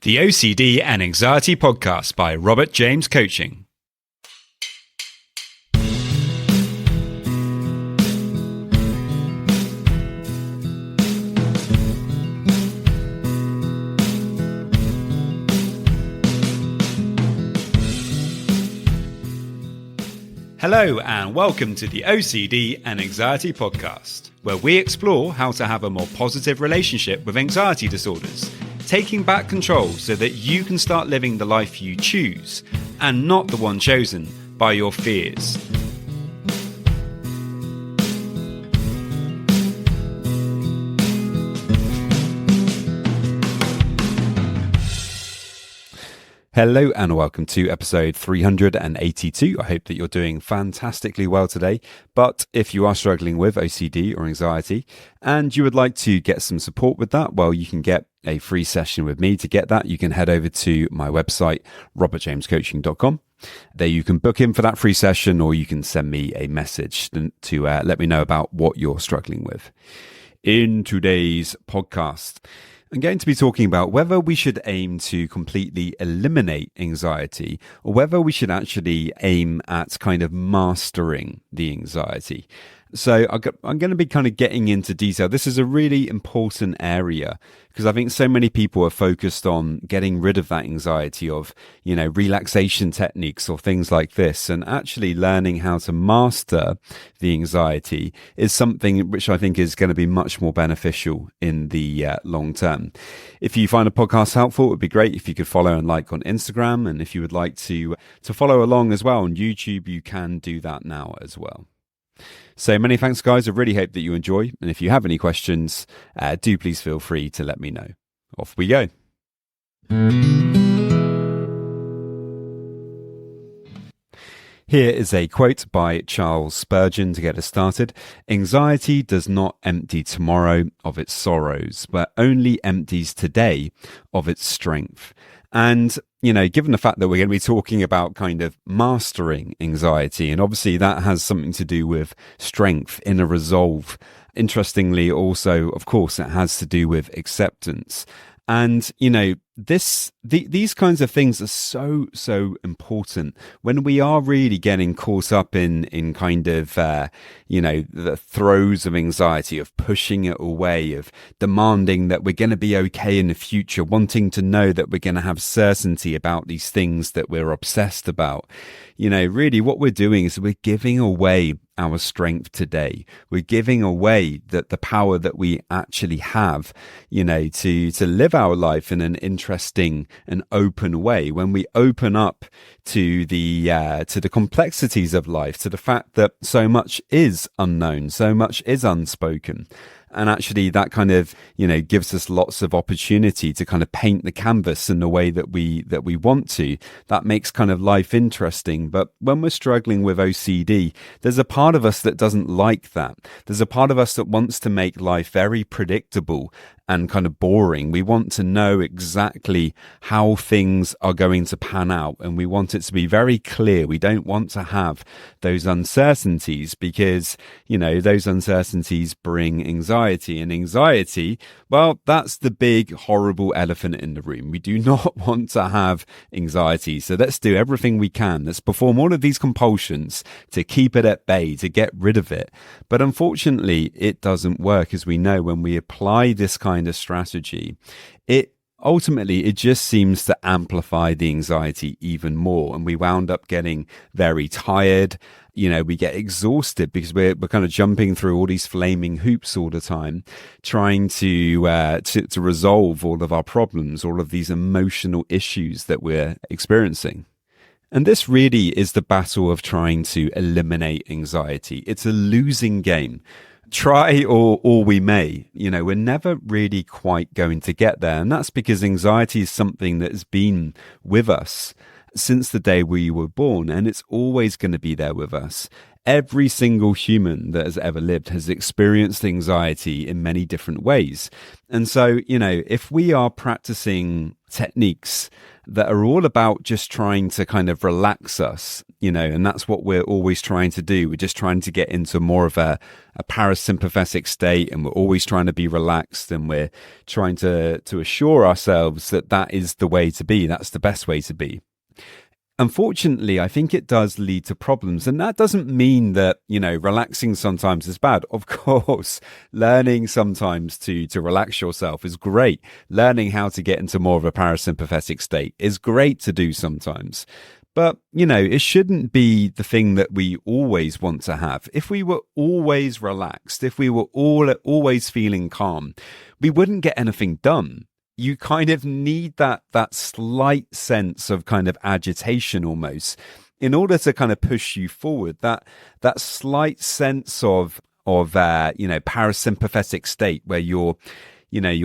The OCD and Anxiety Podcast by Robert James Coaching. Hello and welcome to the OCD and Anxiety Podcast, where we explore how to have a more positive relationship with anxiety disorders, taking back control so that you can start living the life you choose and not the one chosen by your fears. Hello and welcome to episode 382. I hope that you're doing fantastically well today. But if you are struggling with OCD or anxiety and you would like to get some support with that, well, you can get a free session with me. To get that, you can head over to my website, robertjamescoaching.com. There you can book in for that free session, or you can send me a message to let me know about what you're struggling with. In today's podcast, I'm going to be talking about whether we should aim to completely eliminate anxiety or whether we should actually aim at kind of mastering the anxiety. So I'm going to be kind of getting into detail. This is a really important area because I think so many people are focused on getting rid of that anxiety of, relaxation techniques or things like this. And actually learning how to master the anxiety is something which I think is going to be much more beneficial in the long term. If you find a podcast helpful, it would be great if you could follow and like on Instagram. And if you would like to follow along as well on YouTube, you can do that now as well. So many thanks, guys. I really hope that you enjoy. And if you have any questions, do please feel free to let me know. Off we go. Here is a quote by Charles Spurgeon to get us started. Anxiety does not empty tomorrow of its sorrows, but only empties today of its strength. And, given the fact that we're going to be talking about kind of mastering anxiety, and obviously that has something to do with strength, inner resolve. Interestingly, also, of course, it has to do with acceptance. And, these kinds of things are so important when we are really getting caught up in kind of, the throes of anxiety, of pushing it away, of demanding that we're going to be okay in the future, wanting to know that we're going to have certainty about these things that we're obsessed about. Really what we're doing is we're giving away our strength today. We're giving away the power that we actually have, to live our life in an interesting and open way. When we open up to the complexities of life, to the fact that so much is unknown, so much is unspoken. And actually that kind of, gives us lots of opportunity to kind of paint the canvas in the way that we want to. That makes kind of life interesting. But when we're struggling with OCD, there's a part of us that doesn't like that. There's a part of us that wants to make life very predictable and kind of boring. We want to know exactly how things are going to pan out, and we want it to be very clear. We don't want to have those uncertainties because, those uncertainties bring anxiety, and anxiety, well, that's the big, horrible elephant in the room. We do not want to have anxiety. So let's do everything we can. Let's perform all of these compulsions to keep it at bay, to get rid of it. But unfortunately, it doesn't work. As we know, when we apply this kind of strategy, it just seems to amplify the anxiety even more. And we wound up getting very tired. We get exhausted because we're kind of jumping through all these flaming hoops all the time, trying to resolve all of our problems, all of these emotional issues that we're experiencing. And this really is the battle of trying to eliminate anxiety. It's a losing game. Try or we may, we're never really quite going to get there. And that's because anxiety is something that has been with us since the day we were born, and it's always going to be there with us. Every single human that has ever lived has experienced anxiety in many different ways. And so, if we are practicing techniques that are all about just trying to kind of relax us, and that's what we're always trying to do. We're just trying to get into more of a parasympathetic state, and we're always trying to be relaxed, and we're trying to assure ourselves that that is the way to be. That's the best way to be. Unfortunately, I think it does lead to problems. And that doesn't mean that, relaxing sometimes is bad. Of course, learning sometimes to relax yourself is great. Learning how to get into more of a parasympathetic state is great to do sometimes. But, it shouldn't be the thing that we always want to have. If we were always relaxed, if we were always feeling calm, we wouldn't get anything done. You kind of need that slight sense of kind of agitation almost in order to kind of push you forward, that slight sense of parasympathetic state where you're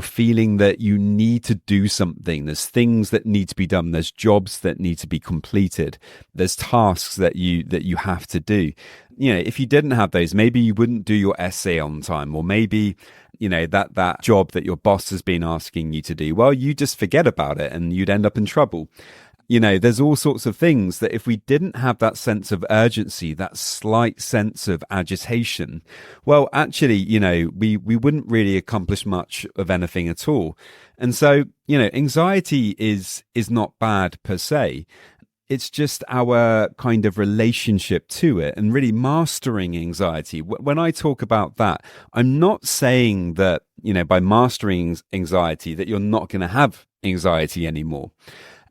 feeling that you need to do something. There's things that need to be done. There's jobs that need to be completed. There's tasks that you have to do. If you didn't have those, maybe you wouldn't do your essay on time, or maybe that job that your boss has been asking you to do, well, you just forget about it and you'd end up in trouble. There's all sorts of things that if we didn't have that sense of urgency, that slight sense of agitation, well, actually, we wouldn't really accomplish much of anything at all. And so, anxiety is not bad per se. It's just our kind of relationship to it and really mastering anxiety. When I talk about that, I'm not saying that, by mastering anxiety that you're not going to have anxiety anymore.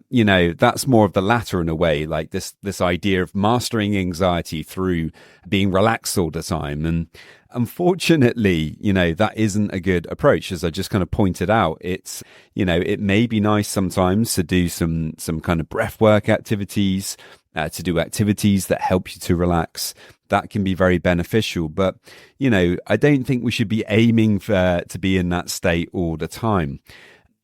That's more of the latter in a way, like this idea of mastering anxiety through being relaxed all the time. And unfortunately, that isn't a good approach. As I just kind of pointed out, it's, it may be nice sometimes to do some kind of breath work activities, to do activities that help you to relax. That can be very beneficial. But, I don't think we should be aiming to be in that state all the time.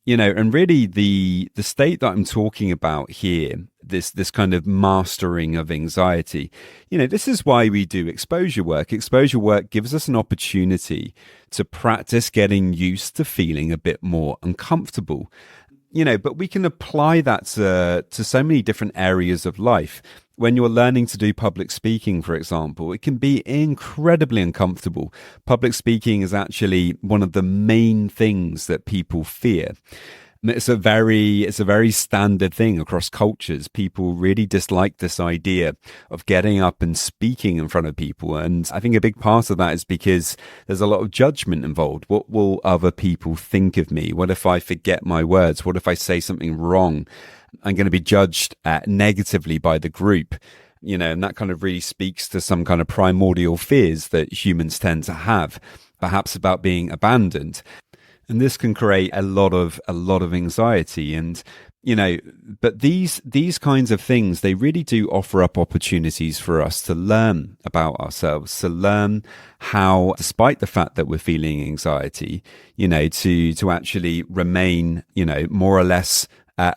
And really the state that I'm talking about here, this kind of mastering of anxiety, this is why we do exposure work. Exposure work gives us an opportunity to practice getting used to feeling a bit more uncomfortable. But we can apply that to so many different areas of life. When you're learning to do public speaking, for example, it can be incredibly uncomfortable. Public speaking is actually one of the main things that people fear. It's a very standard thing across cultures. People really dislike this idea of getting up and speaking in front of people. And I think a big part of that is because there's a lot of judgment involved. What will other people think of me? What if I forget my words? What if I say something wrong? I'm going to be judged negatively by the group. And that kind of really speaks to some kind of primordial fears that humans tend to have, perhaps about being abandoned. And this can create a lot of anxiety. And, but these kinds of things, they really do offer up opportunities for us to learn about ourselves, to learn how, despite the fact that we're feeling anxiety, to actually remain, more or less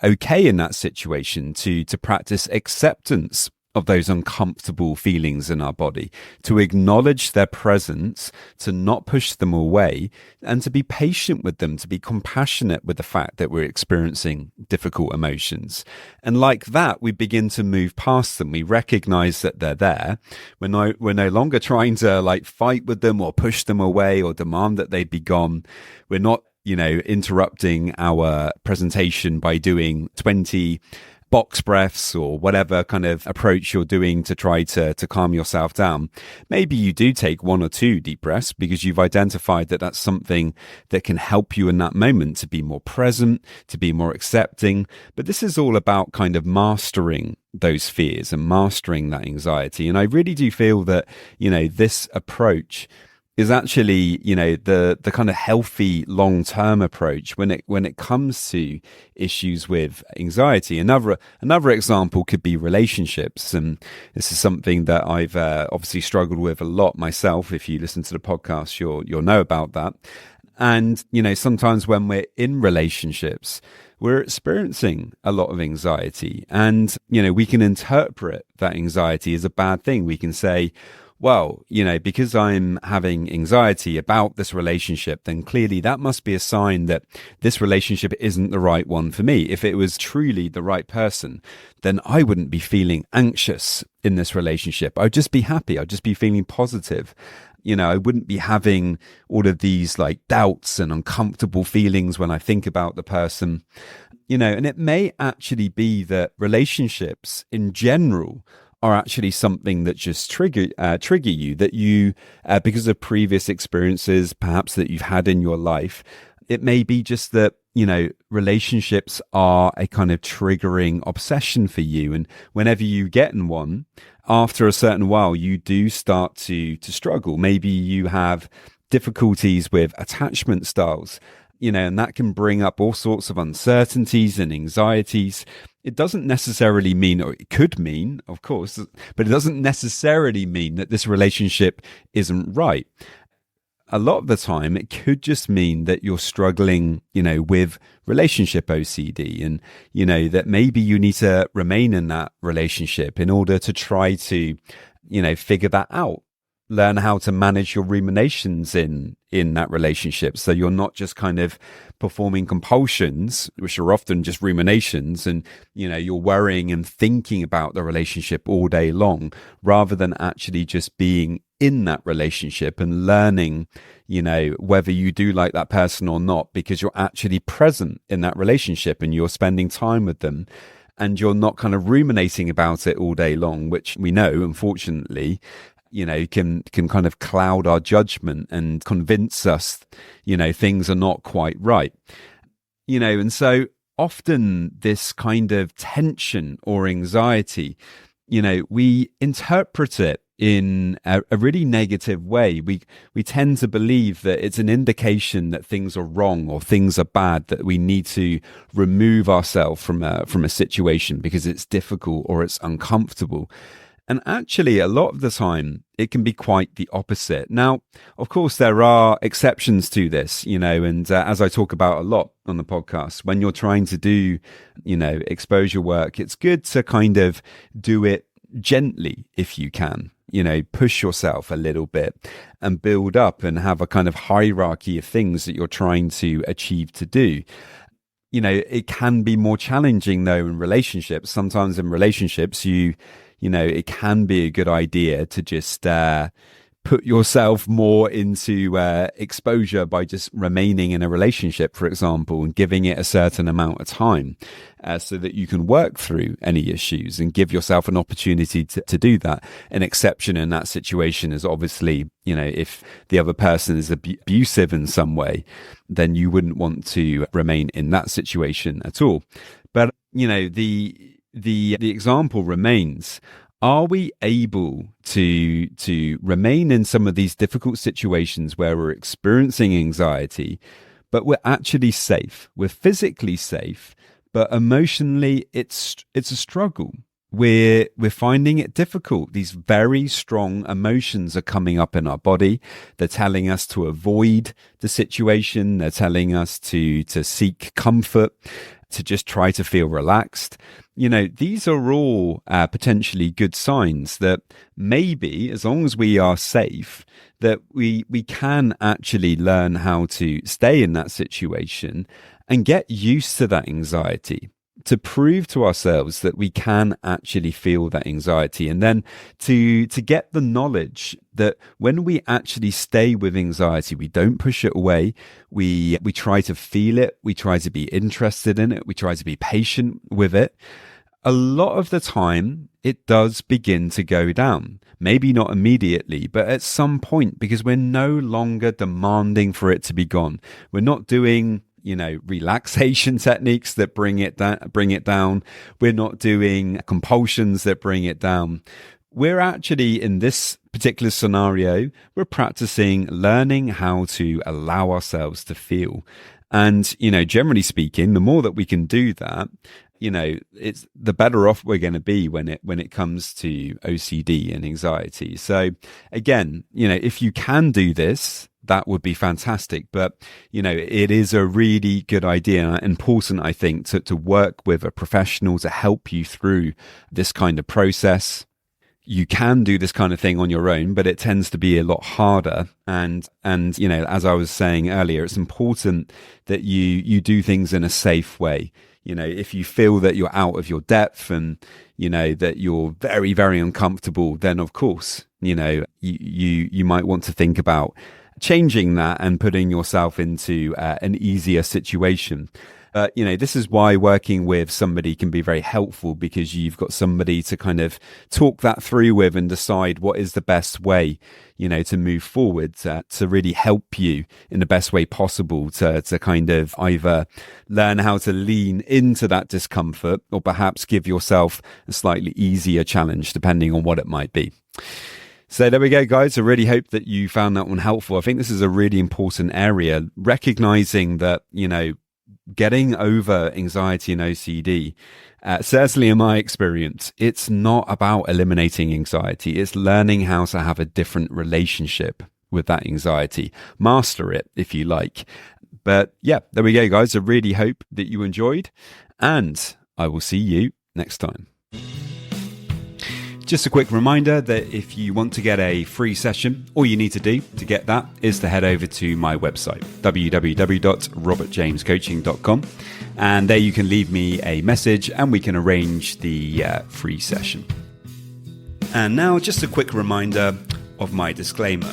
okay in that situation, to practice acceptance of those uncomfortable feelings in our body, to acknowledge their presence, to not push them away, and to be patient with them, to be compassionate with the fact that we're experiencing difficult emotions. And like that, we begin to move past them. We recognize that they're there. We're no longer trying to fight with them or push them away or demand that they be gone. We're not, interrupting our presentation by doing 20 box breaths or whatever kind of approach you're doing to try to calm yourself down. Maybe you do take 1 or 2 deep breaths because you've identified that that's something that can help you in that moment to be more present, to be more accepting. But this is all about kind of mastering those fears and mastering that anxiety. And I really do feel that, this approach is actually, the kind of healthy long-term approach when it comes to issues with anxiety. Another example could be relationships, and this is something that I've obviously struggled with a lot myself. If you listen to the podcast, you'll know about that. And sometimes when we're in relationships, we're experiencing a lot of anxiety. And, we can interpret that anxiety as a bad thing. We can say, well, because I'm having anxiety about this relationship, then clearly that must be a sign that this relationship isn't the right one for me. If it was truly the right person, then I wouldn't be feeling anxious in this relationship. I'd just be happy. I'd just be feeling positive. I wouldn't be having all of these like doubts and uncomfortable feelings when I think about the person, and it may actually be that relationships in general are actually something that just trigger you, that you, because of previous experiences, perhaps that you've had in your life. It may be just that, relationships are a kind of triggering obsession for you. And whenever you get in one, after a certain while, you do start to struggle. Maybe you have difficulties with attachment styles, and that can bring up all sorts of uncertainties and anxieties. It doesn't necessarily mean, or it could mean, of course, but it doesn't necessarily mean that this relationship isn't right. A lot of the time, it could just mean that you're struggling, with relationship OCD, and, that maybe you need to remain in that relationship in order to try to, figure that out. Learn how to manage your ruminations in that relationship, so you're not just kind of performing compulsions, which are often just ruminations, and you're worrying and thinking about the relationship all day long, rather than actually just being in that relationship and learning whether you do like that person or not, because you're actually present in that relationship and you're spending time with them, and you're not kind of ruminating about it all day long, which we know, unfortunately, can kind of cloud our judgment and convince us, things are not quite right. And so often this kind of tension or anxiety, we interpret it in a really negative way. We tend to believe that it's an indication that things are wrong or things are bad, that we need to remove ourselves from a situation because it's difficult or it's uncomfortable. And actually, a lot of the time, it can be quite the opposite. Now, of course, there are exceptions to this, and as I talk about a lot on the podcast, when you're trying to do, exposure work, it's good to kind of do it gently if you can, push yourself a little bit and build up and have a kind of hierarchy of things that you're trying to achieve to do. It can be more challenging, though, in relationships. Sometimes in relationships, it can be a good idea to just put yourself more into exposure by just remaining in a relationship, for example, and giving it a certain amount of time so that you can work through any issues and give yourself an opportunity to do that. An exception in that situation is obviously, if the other person is abusive in some way, then you wouldn't want to remain in that situation at all. But, the example remains, are we able to remain in some of these difficult situations where we're experiencing anxiety, but we're actually safe? We're physically safe, but emotionally it's a struggle. We're finding it difficult. These very strong emotions are coming up in our body. They're telling us to avoid the situation. They're telling us to seek comfort, to just try to feel relaxed. These are all potentially good signs that maybe, as long as we are safe, that we can actually learn how to stay in that situation and get used to that anxiety, to prove to ourselves that we can actually feel that anxiety, and then to get the knowledge that when we actually stay with anxiety, we don't push it away, we try to feel it, we try to be interested in it, we try to be patient with it. A lot of the time, it does begin to go down. Maybe not immediately, but at some point, because we're no longer demanding for it to be gone. We're not doing relaxation techniques that bring it down. We're not doing compulsions that bring it down. We're actually, in this particular scenario, we're practicing learning how to allow ourselves to feel. And, generally speaking, the more that we can do that, it's the better off we're going to be when it comes to OCD and anxiety. So again, if you can do this, that would be fantastic. But, it is a really good idea and important, I think, to work with a professional to help you through this kind of process. You can do this kind of thing on your own, but it tends to be a lot harder. And as I was saying earlier, it's important that you do things in a safe way. If you feel that you're out of your depth and, that you're very, very uncomfortable, then of course, you might want to think about changing that and putting yourself into an easier situation. This is why working with somebody can be very helpful, because you've got somebody to kind of talk that through with and decide what is the best way, to move forward, to really help you in the best way possible to kind of either learn how to lean into that discomfort or perhaps give yourself a slightly easier challenge, depending on what it might be. So there we go, guys. I really hope that you found that one helpful. I think this is a really important area, recognizing that, getting over anxiety and OCD, certainly in my experience, it's not about eliminating anxiety. It's learning how to have a different relationship with that anxiety. Master it, if you like. But yeah, there we go, guys. I really hope that you enjoyed, and I will see you next time. Just a quick reminder that if you want to get a free session, all you need to do to get that is to head over to my website, www.robertjamescoaching.com. And there you can leave me a message and we can arrange the free session. And now just a quick reminder of my disclaimer.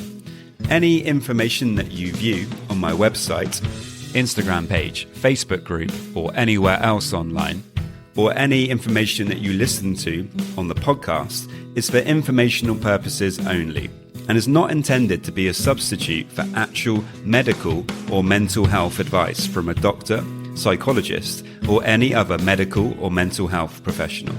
Any information that you view on my website, Instagram page, Facebook group, or anywhere else online, or any information that you listen to on the podcast is for informational purposes only and is not intended to be a substitute for actual medical or mental health advice from a doctor, psychologist, or any other medical or mental health professional.